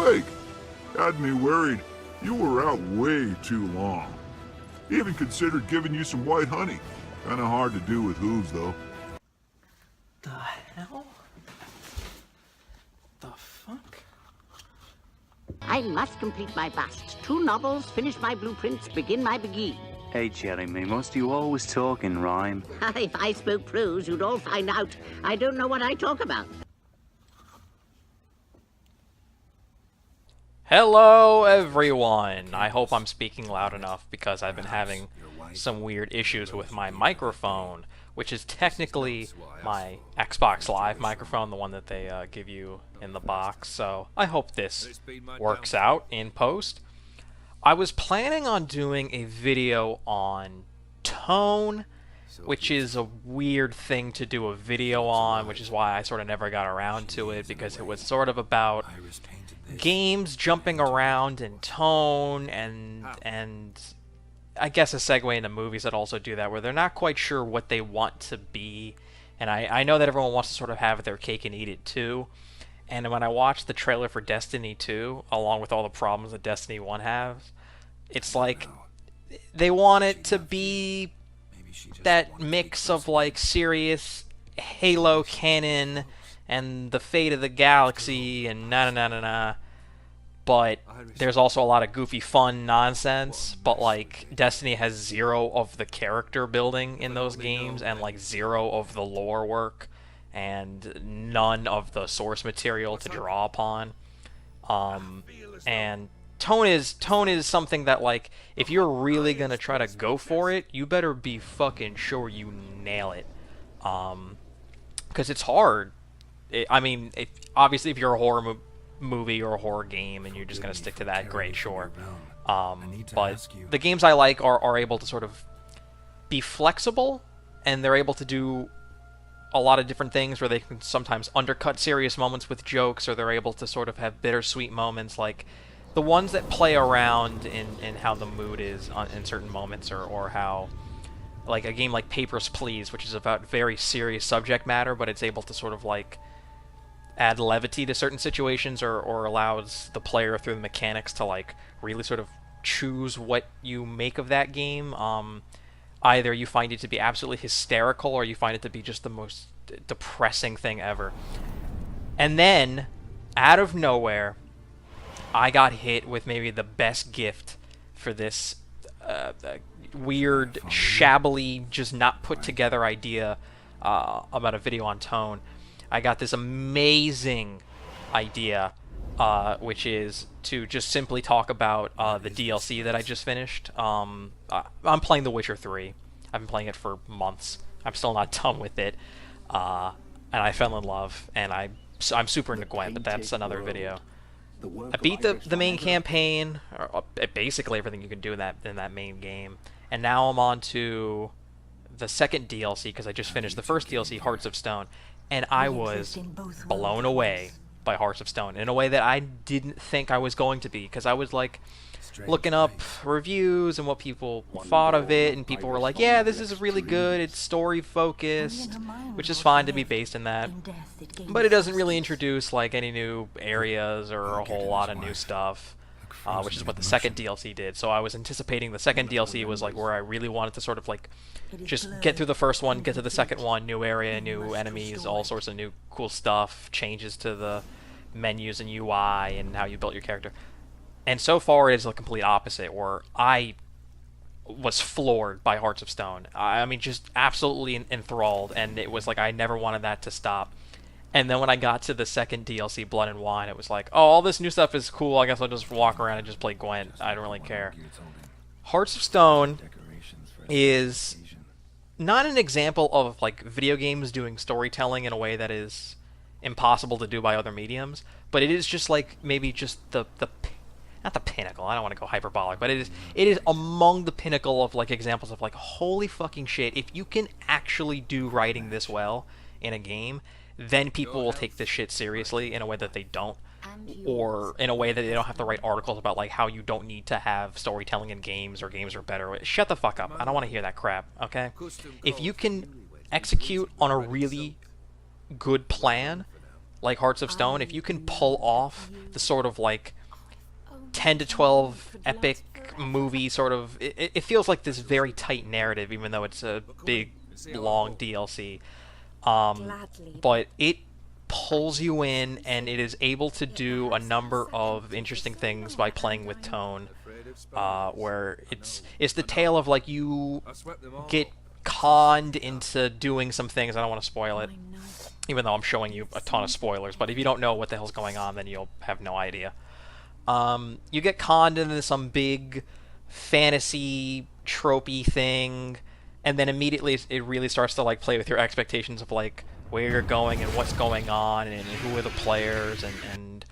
Like, had me worried. You were out way too long. Even considered giving you some white honey. Kinda hard to do with hooves, though. The hell? The fuck? I must complete my bust. 2 novels, finish my blueprints, begin my begin. Hey, Jeremy, must you always talk in rhyme? If I spoke prose, you'd all find out I don't know what I talk about. Hello everyone! I hope I'm speaking loud enough because I've been having some weird issues with my microphone, which is technically my Xbox Live microphone, the one that they give you in the box, so I hope this works out in post. I was planning on doing a video on tone, which is a weird thing to do a video on, which is why I sort of never got around to it, because it was sort of about games jumping around in tone and I guess a segue into movies that also do that, where they're not quite sure what they want to be. And I know that everyone wants to sort of have their cake and eat it too. And when I watched the trailer for Destiny 2, along with all the problems that Destiny 1 has, it's like they want it to be that mix of like serious Halo canon and the fate of the galaxy and na. But there's also a lot of goofy fun nonsense, but like Destiny has 0 of the character building in those games and like 0 of the lore work and none of the source material to draw upon. And tone is something that, like, if you're really gonna try to go for it, you better be fucking sure you nail it. 'Cause it's hard. Obviously if you're a horror movie or a horror game and you're just going to stick to that, great, sure. But the games I like are able to sort of be flexible, and they're able to do a lot of different things where they can sometimes undercut serious moments with jokes, or they're able to sort of have bittersweet moments, like the ones that play around in how the mood is in certain moments, or how, like a game like Papers, Please, which is about very serious subject matter, but it's able to sort of like add levity to certain situations, or allows the player through the mechanics to like really sort of choose what you make of that game. Either you find it to be absolutely hysterical, or you find it to be just the most depressing thing ever. And then, out of nowhere, I got hit with maybe the best gift for this weird, shabbily, just not put together idea about a video on tone. I got this amazing idea, which is to just simply talk about the DLC that I just finished. I'm playing The Witcher 3. I've been playing it for months. I'm still not done with it. And I fell in love, and I'm super into Gwent, but that's another video. I beat the main campaign, or basically everything you can do in that main game, and now I'm on to the second DLC, because I just finished the first DLC, Hearts of Stone. And I was blown away by Hearts of Stone in a way that I didn't think I was going to be, because I was like looking up reviews and what people thought of it, and people were like, yeah, this is really good, it's story focused, which is fine to be based in that, but it doesn't really introduce like any new areas or a whole lot of new stuff, which is what the second DLC did. So I was anticipating the second DLC was like where I really wanted to sort of like just get through the first one, get to the second one, new area, new enemies, all sorts of new cool stuff, changes to the menus and UI and how you built your character. And so far it is the complete opposite, where I was floored by Hearts of Stone. I mean, just absolutely enthralled, and it was like I never wanted that to stop. And then when I got to the second DLC, Blood and Wine, it was like, oh, all this new stuff is cool, I guess I'll just walk around and just play Gwent. I don't really care. Hearts of Stone is not an example of like video games doing storytelling in a way that is impossible to do by other mediums, but it is just like maybe just the not the pinnacle, I don't want to go hyperbolic, but it is among the pinnacle of like examples of like, holy fucking shit, if you can actually do writing this well in a game, then people will take this shit seriously in a way that they don't, or in a way that they don't have to write articles about like how you don't need to have storytelling in games, or games are better. Shut the fuck up. I don't want to hear that crap, okay? If you can execute on a really good plan, like Hearts of Stone, if you can pull off the sort of like 10 to 12 epic movie sort of, it feels like this very tight narrative, even though it's a big, long DLC. But it pulls you in, and it is able to do a number of interesting things by playing with tone, where it's the tale of like you get conned into doing some things. I don't want to spoil it, even though I'm showing you a ton of spoilers, but if you don't know what the hell's going on, then you'll have no idea. You get conned into some big fantasy tropey thing, and then immediately it really starts to like play with your expectations of like where you're going and what's going on and who are the players and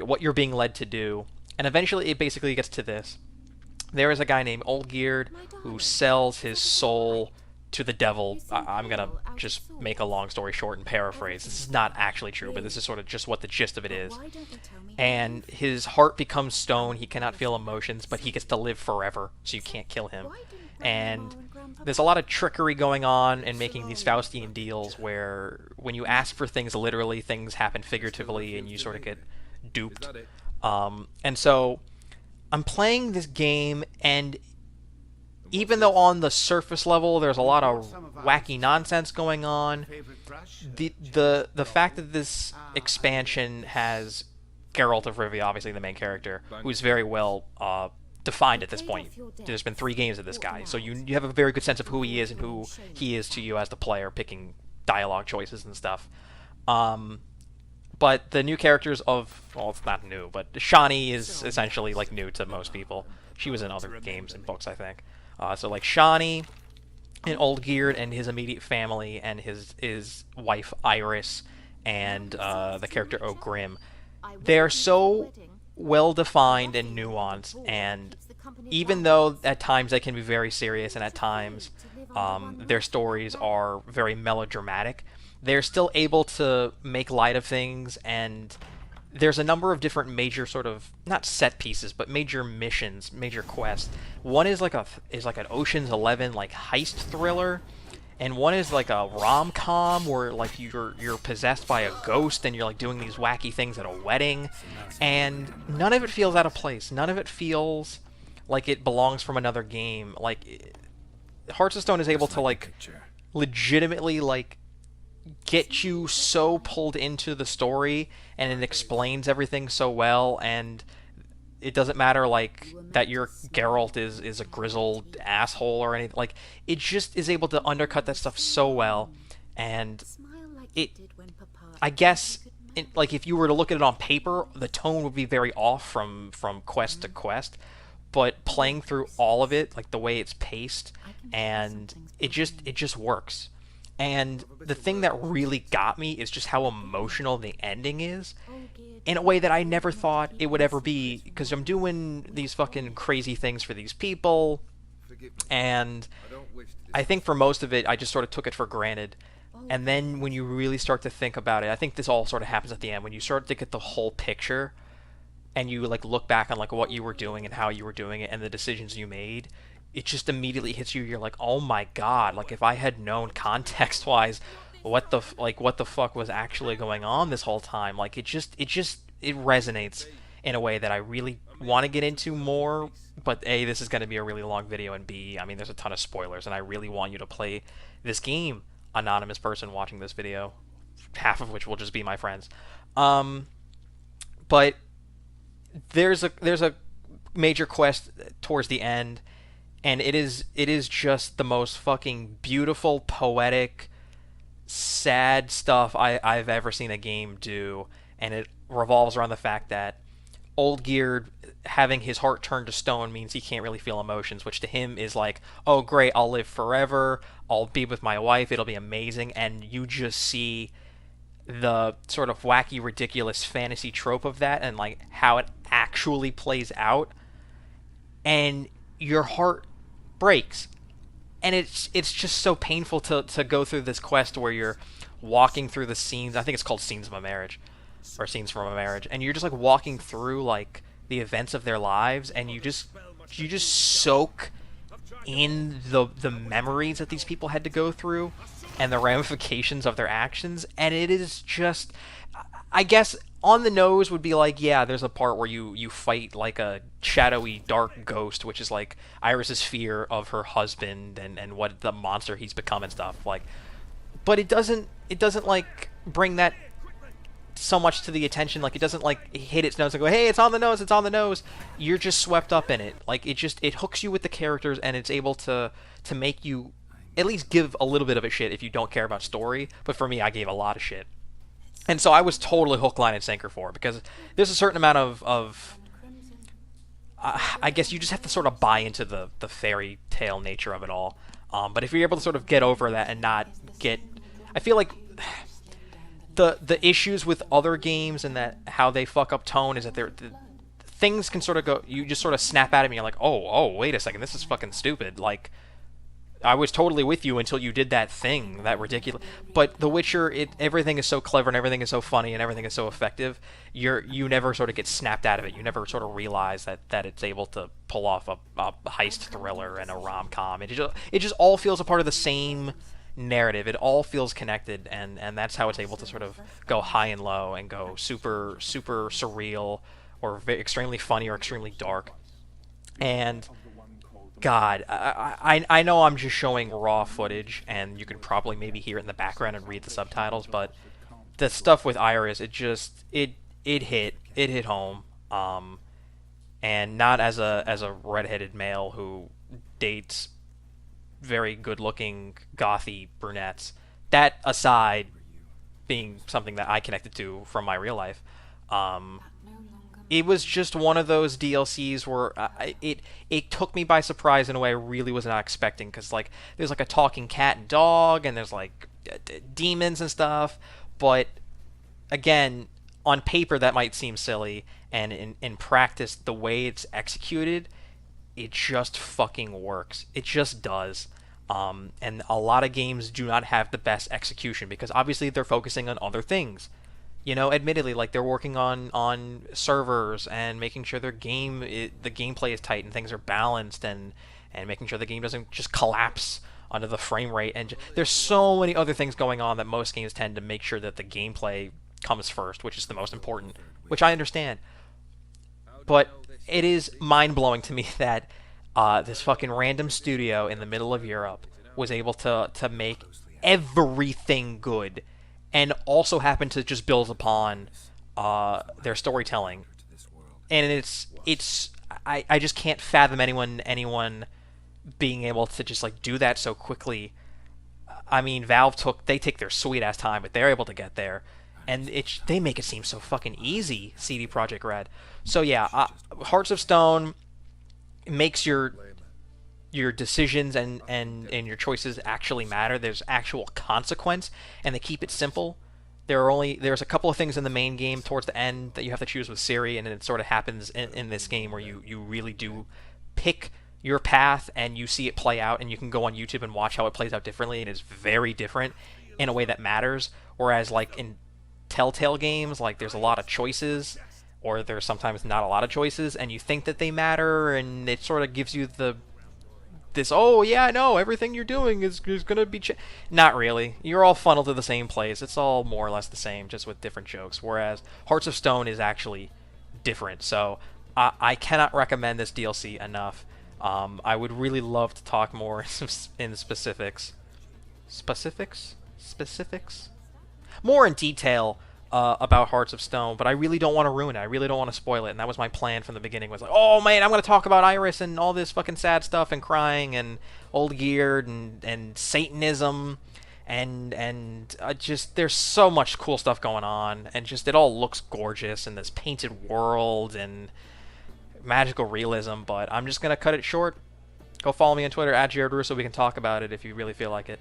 what you're being led to do. And eventually it basically gets to this. There is a guy named Olgierd who sells his soul to the devil. I'm gonna just make a long story short and paraphrase. This is not actually true, but this is sort of just what the gist of it is. And his heart becomes stone. He cannot feel emotions, but he gets to live forever, so you can't kill him. And there's a lot of trickery going on in making these Faustian deals where when you ask for things literally, things happen figuratively, and you sort of get duped. And so I'm playing this game, and even though on the surface level there's a lot of wacky nonsense going on, the fact that this expansion has Geralt of Rivia, obviously the main character, who's very well defined at this point. There's been 3 games of this guy, so you have a very good sense of who he is and who he is to you as the player, picking dialogue choices and stuff. But the new characters of, well, it's not new, but Shani is essentially like new to most people. She was in other games and books, I think. So like Shani and Olgierd and his immediate family and his wife Iris and the character Ogrim, they're so well defined and nuanced, and even though at times they can be very serious and at times their stories are very melodramatic, they're still able to make light of things. And there's a number of different major sort of, not set pieces, but major missions, major quests. One is like an Ocean's 11 like heist thriller, and one is like a rom-com where like you're possessed by a ghost and you're like doing these wacky things at a wedding, and none of it feels out of place. None of it feels like it belongs from another game. Like Hearts of Stone is able to like legitimately like get you so pulled into the story, and it explains everything so well, and it doesn't matter like that your Geralt is a grizzled asshole or anything. Like it just is able to undercut that stuff so well. And I guess like if you were to look at it on paper, the tone would be very off from quest to quest, but playing through all of it, like the way it's paced, and it just works. And the thing that really got me is just how emotional the ending is, in a way that I never thought it would ever be, because I'm doing these fucking crazy things for these people, and I think for most of it, I just sort of took it for granted. And then when you really start to think about it, I think this all sort of happens at the end, when you start to get the whole picture, and you like look back on like what you were doing and how you were doing it and the decisions you made, it just immediately hits you. You're like, oh my god, like if I had known context-wise what the fuck was actually going on this whole time, like it resonates in a way that I really want to get into more. But A, this is going to be a really long video, and B, I mean, there's a ton of spoilers, and I really want you to play this game, anonymous person watching this video, half of which will just be my friends. But there's a major quest towards the end, and it is just the most fucking beautiful, poetic, sad stuff I've ever seen a game do. And it revolves around the fact that Olgierd having his heart turned to stone means he can't really feel emotions, which to him is like, oh great, I'll live forever, I'll be with my wife, it'll be amazing. And you just see the sort of wacky, ridiculous fantasy trope of that and like how it actually plays out, and your heart breaks. And it's just so painful to go through this quest where you're walking through the scenes. I think it's called Scenes of a Marriage, or Scenes from a Marriage, and you're just like walking through like the events of their lives, and you just soak in the memories that these people had to go through and the ramifications of their actions. And it is just, I guess on the nose would be like, yeah, there's a part where you fight like a shadowy dark ghost, which is like Iris's fear of her husband and what the monster he's become and stuff. Like, but it doesn't like bring that so much to the attention. Like, it doesn't like hit its nose and go, hey, it's on the nose, it's on the nose. You're just swept up in it. Like, it hooks you with the characters, and it's able to make you at least give a little bit of a shit if you don't care about story. But for me, I gave a lot of shit. And so I was totally hook, line, and sinker for it, because there's a certain amount of I guess you just have to sort of buy into the fairy tale nature of it all. But if you're able to sort of get over that and not get... I feel like the issues with other games and that how they fuck up tone is that things can sort of go... You just sort of snap at it and you're like, oh, wait a second, this is fucking stupid. Like, I was totally with you until you did that thing, that ridiculous... But The Witcher, everything is so clever and everything is so funny and everything is so effective, you never sort of get snapped out of it. You never sort of realize that it's able to pull off a heist thriller and a rom-com. It just all feels a part of the same narrative. It all feels connected, and that's how it's able to sort of go high and low and go super, super surreal or extremely funny or extremely dark. And... God, I know I'm just showing raw footage, and you can probably maybe hear it in the background and read the subtitles, but the stuff with Iris, it hit home, and not as a redheaded male who dates very good-looking gothy brunettes. That aside, being something that I connected to from my real life, it was just one of those DLCs where it took me by surprise in a way I really was not expecting, because like there's like a talking cat and dog, and there's like demons and stuff, but again, on paper that might seem silly, and in practice, the way it's executed, it just fucking works. It just does. And a lot of games do not have the best execution, because obviously they're focusing on other things. You know, admittedly, like they're working on servers and making sure the gameplay is tight and things are balanced, and making sure the game doesn't just collapse under the frame rate. And there's so many other things going on that most games tend to make sure that the gameplay comes first, which is the most important, which I understand. But it is mind-blowing to me that this fucking random studio in the middle of Europe was able to make everything good, and also happen to just build upon their storytelling. And I just can't fathom anyone being able to just like do that so quickly. I mean, Valve they take their sweet ass time, but they're able to get there, and they make it seem so fucking easy. CD Projekt Red. So yeah, Hearts of Stone makes your decisions and your choices actually matter. There's actual consequence, and they keep it simple. There's a couple of things in the main game towards the end that you have to choose with Ciri, and it sort of happens in this game where you really do pick your path and you see it play out, and you can go on YouTube and watch how it plays out differently, and it's very different in a way that matters. Whereas like in Telltale games, like there's a lot of choices, or there's sometimes not a lot of choices, and you think that they matter, and it sort of gives you this, oh yeah, no, everything you're doing is gonna be not really. You're all funneled to the same place. It's all more or less the same, just with different jokes. Whereas Hearts of Stone is actually different. So I cannot recommend this DLC enough. I would really love to talk more in specifics, more in detail about Hearts of Stone, but I really don't want to ruin it. I really don't want to spoil it, and that was my plan from the beginning. Was like, oh man, I'm going to talk about Iris and all this fucking sad stuff and crying and old geared and Satanism and just there's so much cool stuff going on, and just it all looks gorgeous in this painted world and magical realism. But I'm just going to cut it short. Go follow me on Twitter @JaredRusso. We can talk about it if you really feel like it.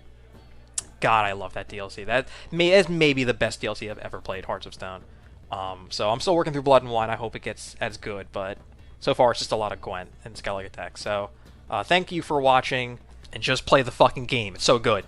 God, I love that DLC. That is maybe the best DLC I've ever played, Hearts of Stone. So I'm still working through Blood and Wine. I hope it gets as good, but so far it's just a lot of Gwent and Skellige Tech. So thank you for watching, and just play the fucking game. It's so good.